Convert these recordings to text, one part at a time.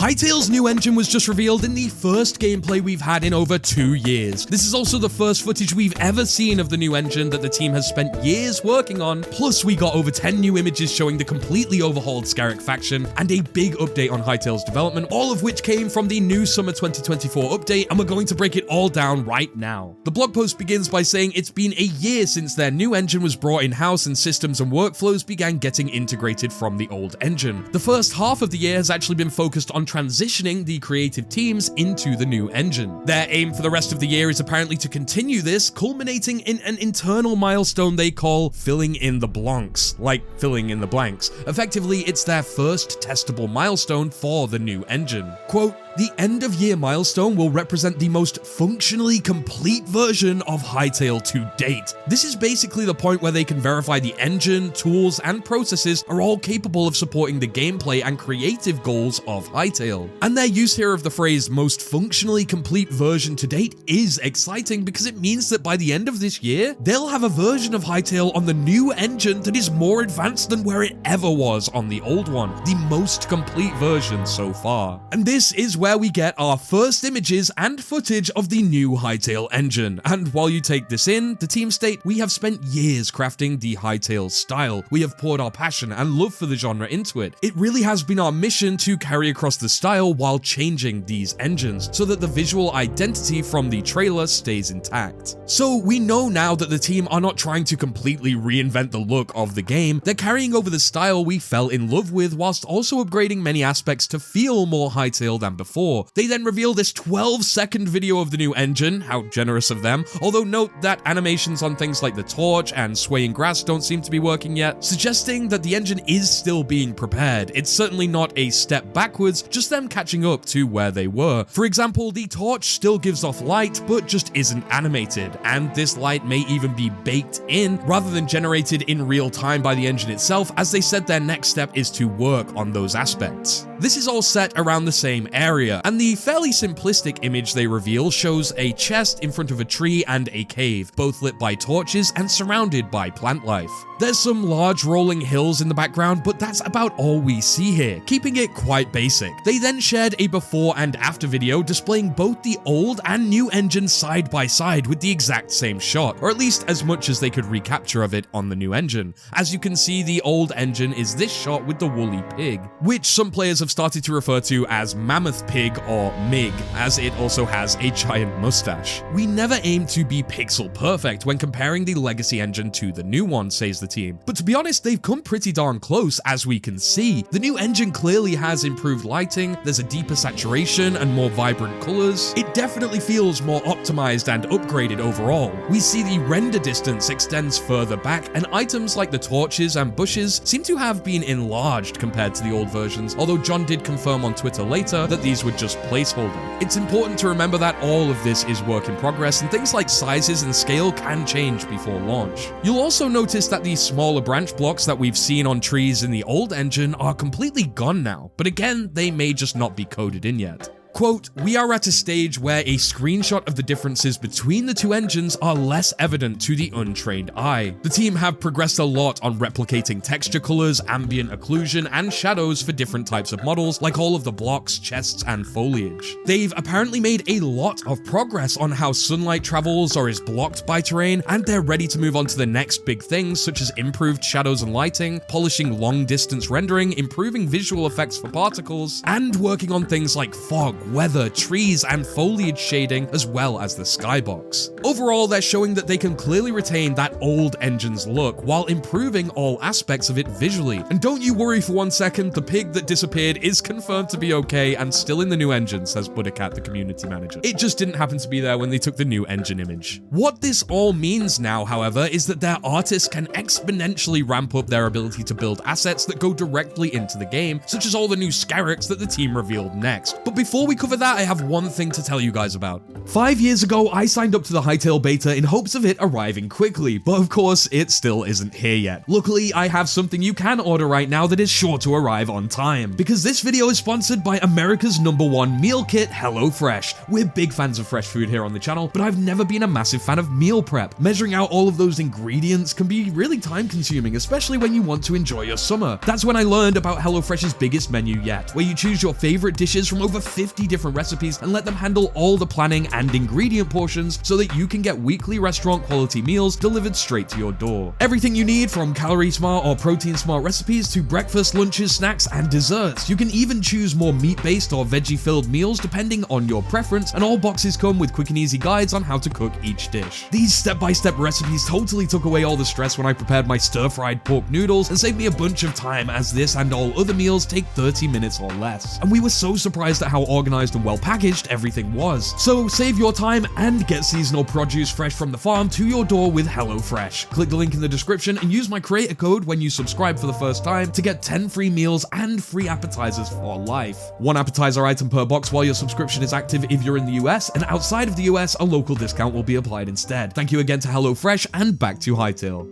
Hytale's new engine was just revealed in the first gameplay we've had in over 2 years. This is also the first footage we've ever seen of the new engine that the team has spent years working on, plus we got over 10 new images showing the completely overhauled Scarrick faction, and a big update on Hytale's development, all of which came from the new Summer 2024 update, and we're going to break it all down right now. The blog post begins by saying it's been a year since their new engine was brought in-house and systems and workflows began getting integrated from the old engine. The first half of the year has actually been focused on transitioning the creative teams into the new engine. Their aim for the rest of the year is apparently to continue this, culminating in an internal milestone they call filling in the blanks, like filling in the blanks. Effectively, it's their first testable milestone for the new engine. Quote, "The end-of-year milestone will represent the most functionally complete version of Hytale to date. This is basically the point where they can verify the engine, tools, and processes are all capable of supporting the gameplay and creative goals of Hytale." And their use here of the phrase "most functionally complete version to date" is exciting because it means that by the end of this year, they'll have a version of Hytale on the new engine that is more advanced than where it ever was on the old one, the most complete version so far. And this is where we get our first images and footage of the new Hytale engine. And while you take this in, the team state, "We have spent years crafting the Hytale style. We have poured our passion and love for the genre into it. It really has been our mission to carry across the style while changing these engines so that the visual identity from the trailer stays intact." So we know now that the team are not trying to completely reinvent the look of the game. They're carrying over the style we fell in love with whilst also upgrading many aspects to feel more Hytale than before. They then reveal this 12-second video of the new engine, how generous of them, although note that animations on things like the torch and swaying grass don't seem to be working yet, suggesting that the engine is still being prepared. It's certainly not a step backwards, just them catching up to where they were. For example, the torch still gives off light, but just isn't animated, and this light may even be baked in rather than generated in real time by the engine itself, as they said their next step is to work on those aspects. This is all set around the same area, and the fairly simplistic image they reveal shows a chest in front of a tree and a cave, both lit by torches and surrounded by plant life. There's some large rolling hills in the background, but that's about all we see here, keeping it quite basic. They then shared a before and after video displaying both the old and new engine side by side with the exact same shot, or at least as much as they could recapture of it on the new engine. As you can see, the old engine is this shot with the woolly pig, which some players have started to refer to as Mammoth Pig or MIG, as it also has a giant mustache. "We never aim to be pixel perfect when comparing the legacy engine to the new one," says the team. But to be honest, they've come pretty darn close, as we can see. The new engine clearly has improved lighting, there's a deeper saturation and more vibrant colors. It definitely feels more optimized and upgraded overall. We see the render distance extends further back, and items like the torches and bushes seem to have been enlarged compared to the old versions, although John did confirm on Twitter later that these were just placeholder. It's important to remember that all of this is work in progress, and things like sizes and scale can change before launch. You'll also notice that the smaller branch blocks that we've seen on trees in the old engine are completely gone now, but again, they may just not be coded in yet. Quote, "We are at a stage where a screenshot of the differences between the two engines are less evident to the untrained eye. The team have progressed a lot on replicating texture colors, ambient occlusion, and shadows for different types of models, like all of the blocks, chests, and foliage. They've apparently made a lot of progress on how sunlight travels or is blocked by terrain, and they're ready to move on to the next big things, such as improved shadows and lighting, polishing long-distance rendering, improving visual effects for particles, and working on things like fog, weather, trees, and foliage shading, as well as the skybox. Overall, they're showing that they can clearly retain that old engine's look while improving all aspects of it visually. And don't you worry for 1 second, the pig that disappeared is confirmed to be okay and still in the new engine, says Buttercat, the community manager. It just didn't happen to be there when they took the new engine image. What this all means now, however, is that their artists can exponentially ramp up their ability to build assets that go directly into the game, such as all the new Scarricks that the team revealed next. But before we we cover that, I have one thing to tell you guys about. 5 years ago, I signed up to the Hytale beta in hopes of it arriving quickly, but of course, it still isn't here yet. Luckily, I have something you can order right now that is sure to arrive on time, because this video is sponsored by America's #1 meal kit, HelloFresh. We're big fans of fresh food here on the channel, but I've never been a massive fan of meal prep. Measuring out all of those ingredients can be really time consuming, especially when you want to enjoy your summer. That's when I learned about HelloFresh's biggest menu yet, where you choose your favorite dishes from over 50 different recipes and let them handle all the planning and ingredient portions so that you can get weekly restaurant quality meals delivered straight to your door. Everything you need, from calorie smart or protein smart recipes to breakfast, lunches, snacks, and desserts. You can even choose more meat-based or veggie-filled meals depending on your preference, and all boxes come with quick and easy guides on how to cook each dish. These step-by-step recipes totally took away all the stress when I prepared my stir-fried pork noodles and saved me a bunch of time, as this and all other meals take 30 minutes or less. And we were so surprised at how organized and well packaged everything was. So save your time and get seasonal produce fresh from the farm to your door with HelloFresh. Click the link in the description and use my creator code when you subscribe for the first time to get 10 free meals and free appetizers for life. One appetizer item per box while your subscription is active if you're in the US, and outside of the US, a local discount will be applied instead. Thank you again to HelloFresh, and back to Hytale.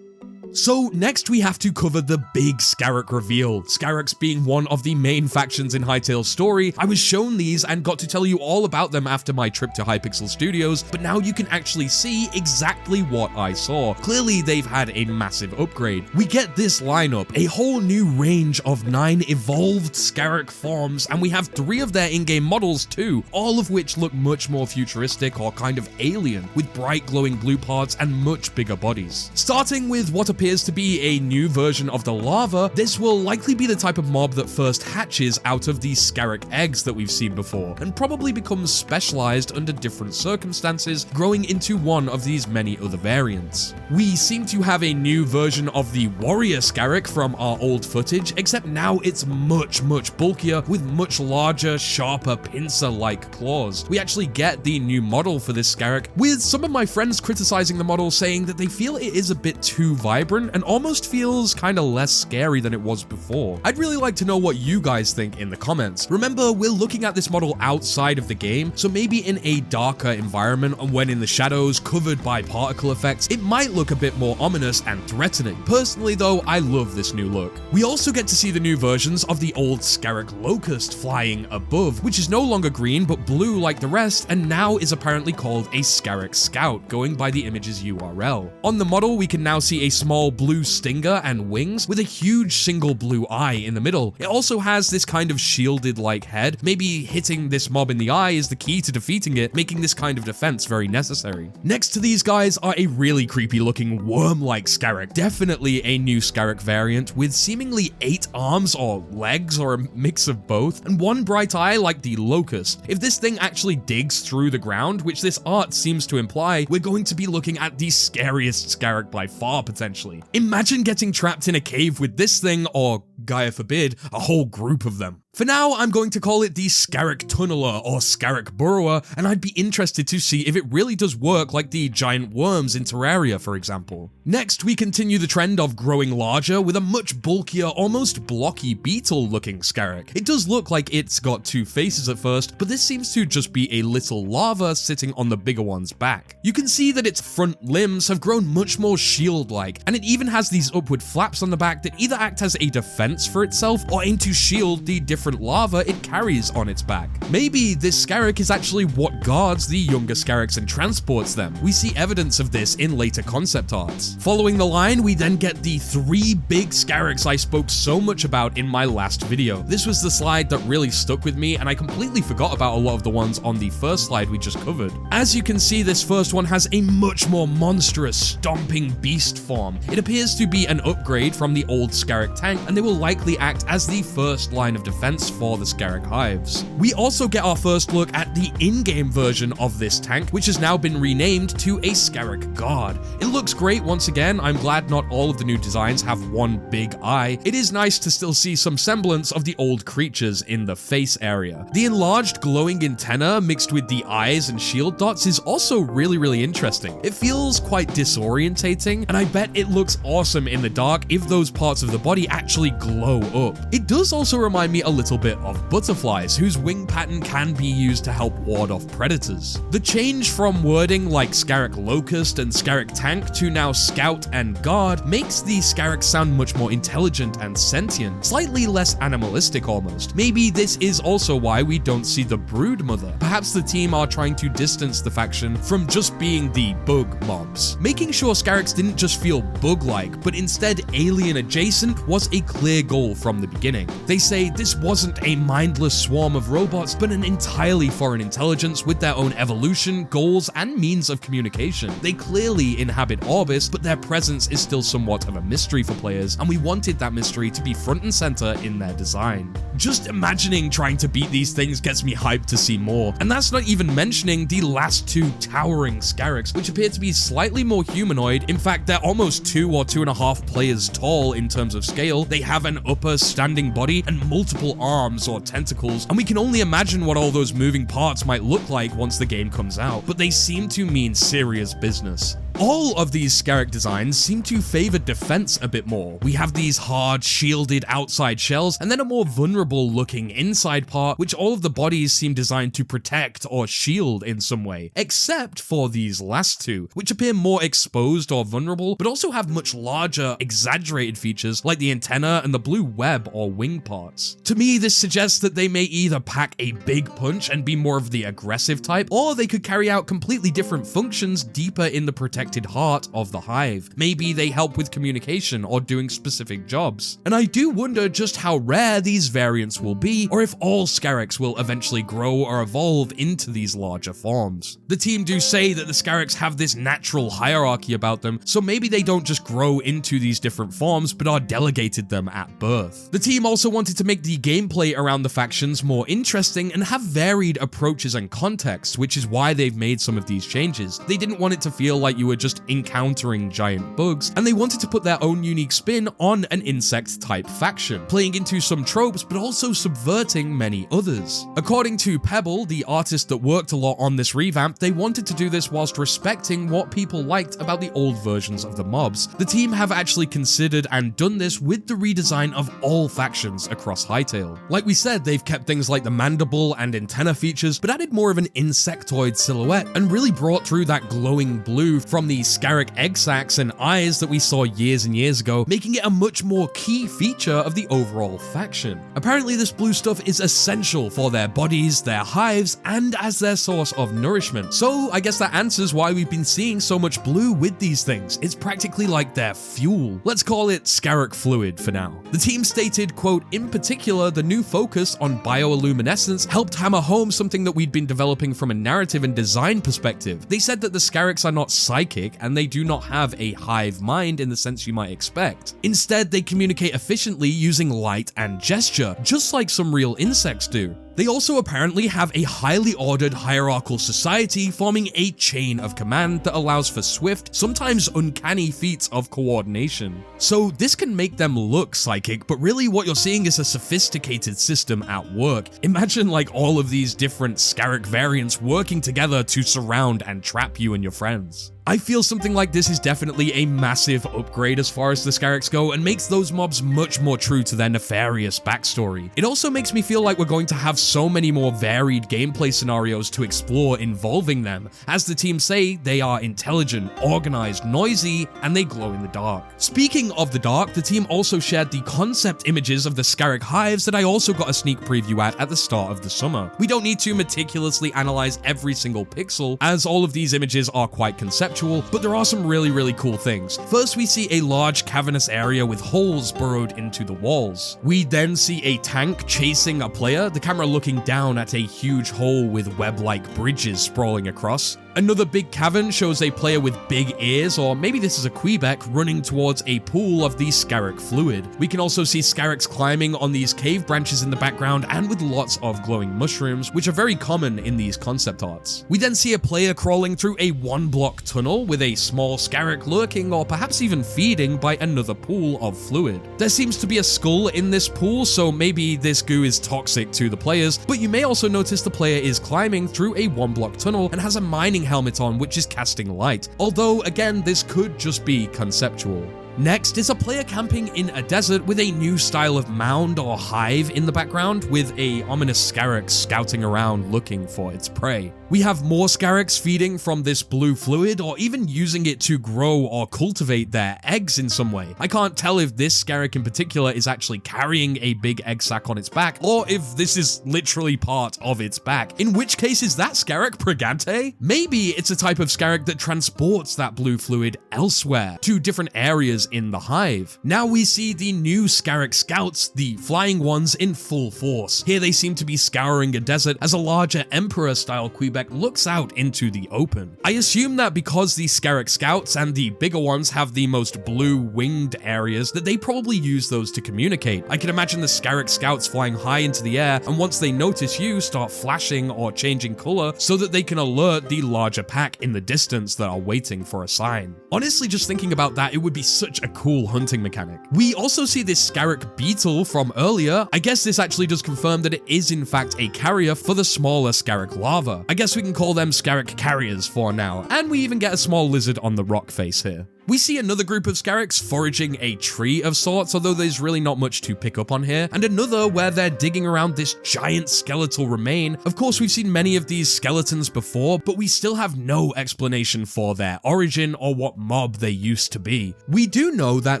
So next we have to cover the big Scarrak reveal. Scarraks being one of the main factions in Hytale's story. I was shown these and got to tell you all about them after my trip to Hypixel Studios, but now you can actually see exactly what I saw. Clearly they've had a massive upgrade. We get this lineup, a whole new range of 9 evolved Scarrak forms, and we have 3 of their in-game models too, all of which look much more futuristic or kind of alien, with bright glowing blue parts and much bigger bodies. Starting with what appears to be a new version of the larva, this will likely be the type of mob that first hatches out of the Scarrak eggs that we've seen before, and probably becomes specialized under different circumstances, growing into one of these many other variants. We seem to have a new version of the warrior Scarrak from our old footage, except now it's much bulkier, with much larger, sharper, pincer-like claws. We actually get the new model for this Scarrak, with some of my friends criticizing the model, saying that they feel it is a bit too vibrant and almost feels kinda less scary than it was before. I'd really like to know what you guys think in the comments. Remember, we're looking at this model outside of the game, so maybe in a darker environment, and when in the shadows, covered by particle effects, it might look a bit more ominous and threatening. Personally though, I love this new look. We also get to see the new versions of the old Scarrak Locust flying above, which is no longer green but blue like the rest, and now is apparently called a Scarrak Scout, going by the image's URL. On the model, we can now see a small blue stinger and wings with a huge single blue eye in the middle. It also has this kind of shielded like head. Maybe hitting this mob in the eye is the key to defeating it, making this kind of defense very necessary. Next to these guys are a really creepy looking worm-like Scarrak, definitely a new Scarrak variant with seemingly 8 arms or legs or a mix of both, and 1 bright eye like the Locust. If this thing actually digs through the ground, which this art seems to imply, we're going to be looking at the scariest Scarrak by far potentially. Imagine getting trapped in a cave with this thing, or, Gaia forbid, a whole group of them. For now, I'm going to call it the Scarrak Tunneler or Scarrak Burrower, and I'd be interested to see if it really does work like the giant worms in Terraria, for example. Next, we continue the trend of growing larger with a much bulkier, almost blocky beetle-looking Scarrak. It does look like it's got 2 faces at first, but this seems to just be a little larva sitting on the bigger one's back. You can see that its front limbs have grown much more shield-like, and it even has these upward flaps on the back that either act as a defense for itself or aim to shield the different larva it carries on its back. Maybe this Scarrak is actually what guards the younger Scarraks and transports them. We see evidence of this in later concept arts. Following the line, we then get the 3 big Scarraks I spoke so much about in my last video. This was the slide that really stuck with me, and I completely forgot about a lot of the ones on the first slide we just covered. As you can see, this first one has a much more monstrous, stomping beast form. It appears to be an upgrade from the old Scarrak tank, and they will likely act as the first line of defense for the Scarrak hives. We also get our first look at the in-game version of this tank, which has now been renamed to a Scarrak Guard. It looks great once again. I'm glad not all of the new designs have one big eye. It is nice to still see some semblance of the old creatures in the face area. The enlarged glowing antenna mixed with the eyes and shield dots is also really interesting. It feels quite disorientating, and I bet it looks awesome in the dark if those parts of the body actually glow up. It does also remind me a little bit of butterflies, whose wing pattern can be used to help ward off predators. The change from wording like Scarek Locust and Scarek Tank to now Scout and Guard makes the Scareks sound much more intelligent and sentient, slightly less animalistic almost. Maybe this is also why we don't see the Brood Mother. Perhaps the team are trying to distance the faction from just being the bug mobs. Making sure Scareks didn't just feel bug-like, but instead alien-adjacent was a clear goal from the beginning. They say this wasn't a mindless swarm of robots, but an entirely foreign intelligence with their own evolution, goals, and means of communication. They clearly inhabit Orbis, but their presence is still somewhat of a mystery for players, and we wanted that mystery to be front and center in their design. Just imagining trying to beat these things gets me hyped to see more, and that's not even mentioning the last two towering Scareks, which appear to be slightly more humanoid. In fact, they're almost 2 or 2.5 players tall in terms of scale. They have an upper standing body and multiple arms or tentacles, and we can only imagine what all those moving parts might look like once the game comes out, but they seem to mean serious business. All of these Scarek designs seem to favor defense a bit more. We have these hard, shielded outside shells, and then a more vulnerable looking inside part, which all of the bodies seem designed to protect or shield in some way, except for these last two, which appear more exposed or vulnerable, but also have much larger, exaggerated features like the antenna and the blue web or wing parts. To me, this suggests that they may either pack a big punch and be more of the aggressive type, or they could carry out completely different functions deeper in the protected heart of the hive. Maybe they help with communication or doing specific jobs. And I do wonder just how rare these variants will be, or if all Scareks will eventually grow or evolve into these larger forms. The team do say that the Scareks have this natural hierarchy about them, so maybe they don't just grow into these different forms, but are delegated them at birth. The team also wanted to make the gameplay around the factions more interesting and have varied approaches and contexts, which is why they've made some of these changes. They didn't want it to feel like you were just encountering giant bugs, and they wanted to put their own unique spin on an insect-type faction, playing into some tropes but also subverting many others. According to Pebble, the artist that worked a lot on this revamp, they wanted to do this whilst respecting what people liked about the old versions of the mobs. The team have actually considered and done this with the redesign of all factions across Hytale. Like we said, they've kept things like the mandible and antenna features, but added more of an insectoid silhouette and really brought through that glowing blue from the Scarek egg sacs and eyes that we saw years and years ago, making it a much more key feature of the overall faction. Apparently this blue stuff is essential for their bodies, their hives, and as their source of nourishment. So I guess that answers why we've been seeing so much blue with these things. It's practically like their fuel. Let's call it Scarek fluid for now. The team stated, quote, "In particular, the new focus on bioluminescence helped hammer home something that we'd been developing from a narrative and design perspective. They said that the Scareks are not psychic, and they do not have a hive mind in the sense you might expect. Instead, they communicate efficiently using light and gesture, just like some real insects do. They also apparently have a highly ordered hierarchical society forming a chain of command that allows for swift, sometimes uncanny feats of coordination. So this can make them look psychic, but really what you're seeing is a sophisticated system at work. Imagine like all of these different Scarek variants working together to surround and trap you and your friends. I feel something like this is definitely a massive upgrade as far as the Scareks go and makes those mobs much more true to their nefarious backstory. It also makes me feel like we're going to have so many more varied gameplay scenarios to explore involving them. As the team say, they are intelligent, organized, noisy, and they glow in the dark. Speaking of the dark, the team also shared the concept images of the Scarek hives that I also got a sneak preview at the start of the summer. We don't need to meticulously analyze every single pixel, as all of these images are quite conceptual, but there are some really cool things. First, we see a large cavernous area with holes burrowed into the walls. We then see a tank chasing a player, the camera looking down at a huge hole with web-like bridges sprawling across. Another big cavern shows a player with big ears, or maybe this is a Quebec, running towards a pool of the Scarek fluid. We can also see Scareks climbing on these cave branches in the background and with lots of glowing mushrooms, which are very common in these concept arts. We then see a player crawling through a one-block tunnel with a small Scarek lurking or perhaps even feeding by another pool of fluid. There seems to be a skull in this pool, so maybe this goo is toxic to the players, but you may also notice the player is climbing through a one-block tunnel and has a mining helmet on which is casting light, although again this could just be conceptual. Next is a player camping in a desert with a new style of mound or hive in the background, with a ominous Scarix scouting around looking for its prey. We have more Scarix feeding from this blue fluid, or even using it to grow or cultivate their eggs in some way. I can't tell if this Scarix in particular is actually carrying a big egg sac on its back, or if this is literally part of its back. In which case, is that Scarix Pregante? Maybe it's a type of Scarix that transports that blue fluid elsewhere, to different areas in the hive. Now we see the new Scarix scouts, the flying ones, in full force. Here they seem to be scouring a desert as a larger Emperor-style Quebec looks out into the open. I assume that because the Scarix scouts and the bigger ones have the most blue winged areas, that they probably use those to communicate. I can imagine the Scarix scouts flying high into the air, and once they notice you, start flashing or changing color so that they can alert the larger pack in the distance that are waiting for a sign. Honestly, just thinking about that, it would be such a cool hunting mechanic. We also see this Scarix beetle from earlier. I guess this actually does confirm that it is in fact a carrier for the smaller Scarix larva. I guess we can call them Scarix carriers for now. And we even get a small lizard on the rock face here. We see another group of Scarix foraging a tree of sorts, although there's really not much to pick up on here, and another where they're digging around this giant skeletal remain. Of course, we've seen many of these skeletons before, but we still have no explanation for their origin or what mob they used to be. We do know that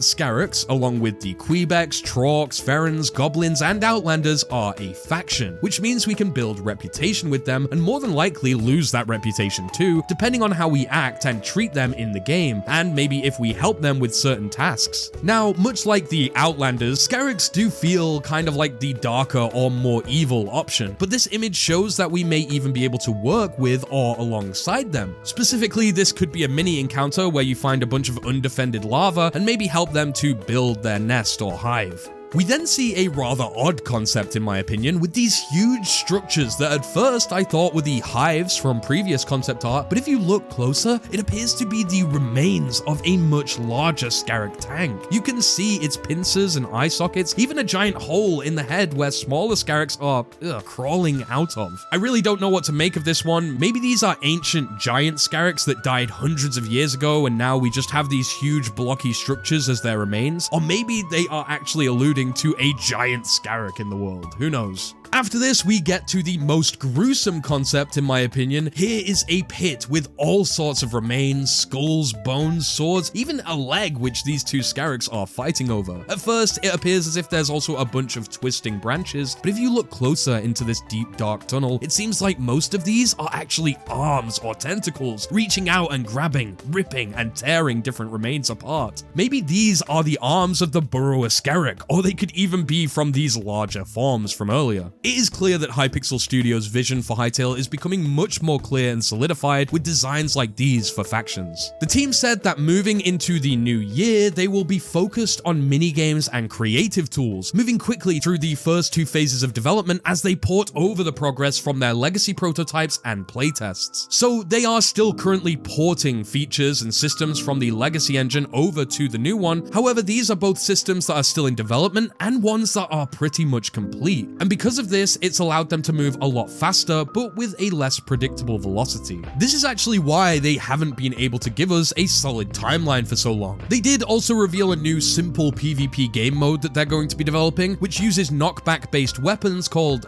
Scarix, along with the Quebecs, Trorcs, Ferens, Goblins, and Outlanders, are a faction, which means we can build reputation with them and more than likely lose that reputation too, depending on how we act and treat them in the game, and maybe if we help them with certain tasks. Now, much like the Outlanders, Scarix do feel kind of like the darker or more evil option, but this image shows that we may even be able to work with or alongside them. Specifically, this could be a mini encounter where you find a bunch of undefended larvae and maybe help them to build their nest or hive. We then see a rather odd concept in my opinion, with these huge structures that at first I thought were the hives from previous concept art, but if you look closer, it appears to be the remains of a much larger Scarix tank. You can see its pincers and eye sockets, even a giant hole in the head where smaller Scarix are crawling out of. I really don't know what to make of this one. Maybe these are ancient giant Scarix that died hundreds of years ago and now we just have these huge blocky structures as their remains, or maybe they are actually alluding to a giant Scarix in the world. Who knows? After this, we get to the most gruesome concept in my opinion. Here is a pit with all sorts of remains, skulls, bones, swords, even a leg which these two Scarix are fighting over. At first, it appears as if there's also a bunch of twisting branches, but if you look closer into this deep dark tunnel, it seems like most of these are actually arms or tentacles, reaching out and grabbing, ripping, and tearing different remains apart. Maybe these are the arms of the Burrower Scarix, or they could even be from these larger forms from earlier. It is clear that Hypixel Studios' vision for Hytale is becoming much more clear and solidified with designs like these for factions. The team said that moving into the new year, they will be focused on minigames and creative tools, moving quickly through the first two phases of development as they port over the progress from their legacy prototypes and playtests. So they are still currently porting features and systems from the legacy engine over to the new one. However, these are both systems that are still in development and ones that are pretty much complete. And because of this, it's allowed them to move a lot faster, but with a less predictable velocity. This is actually why they haven't been able to give us a solid timeline for so long. They did also reveal a new simple PvP game mode that they're going to be developing, which uses knockback-based weapons called,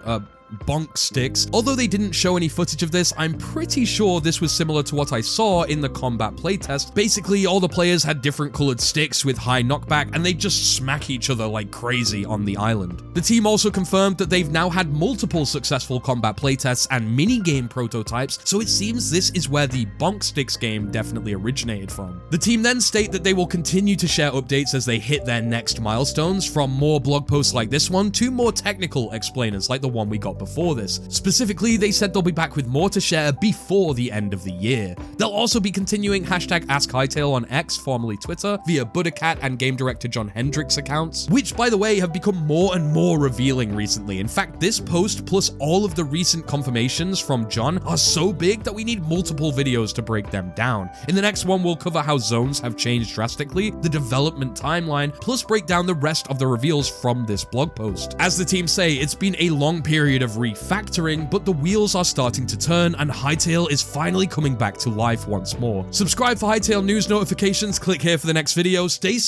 bonk sticks. Although they didn't show any footage of this, I'm pretty sure this was similar to what I saw in the combat playtest. Basically, all the players had different colored sticks with high knockback, and they just smack each other like crazy on the island. The team also confirmed that they've now had multiple successful combat playtests and minigame prototypes, so it seems this is where the bonk sticks game definitely originated from. The team then state that they will continue to share updates as they hit their next milestones, from more blog posts like this one to more technical explainers like the one we got before this. Specifically, they said they'll be back with more to share before the end of the year. They'll also be continuing #AskHytale on X, formerly Twitter, via Buddhacat and game director John Hendricks accounts, which by the way have become more and more revealing recently. In fact, this post plus all of the recent confirmations from John are so big that we need multiple videos to break them down. In the next one, we'll cover how zones have changed drastically, the development timeline, plus break down the rest of the reveals from this blog post. As the team say, it's been a long period of refactoring, but the wheels are starting to turn and Hytale is finally coming back to life once more. Subscribe for Hytale news notifications, click here for the next video, stay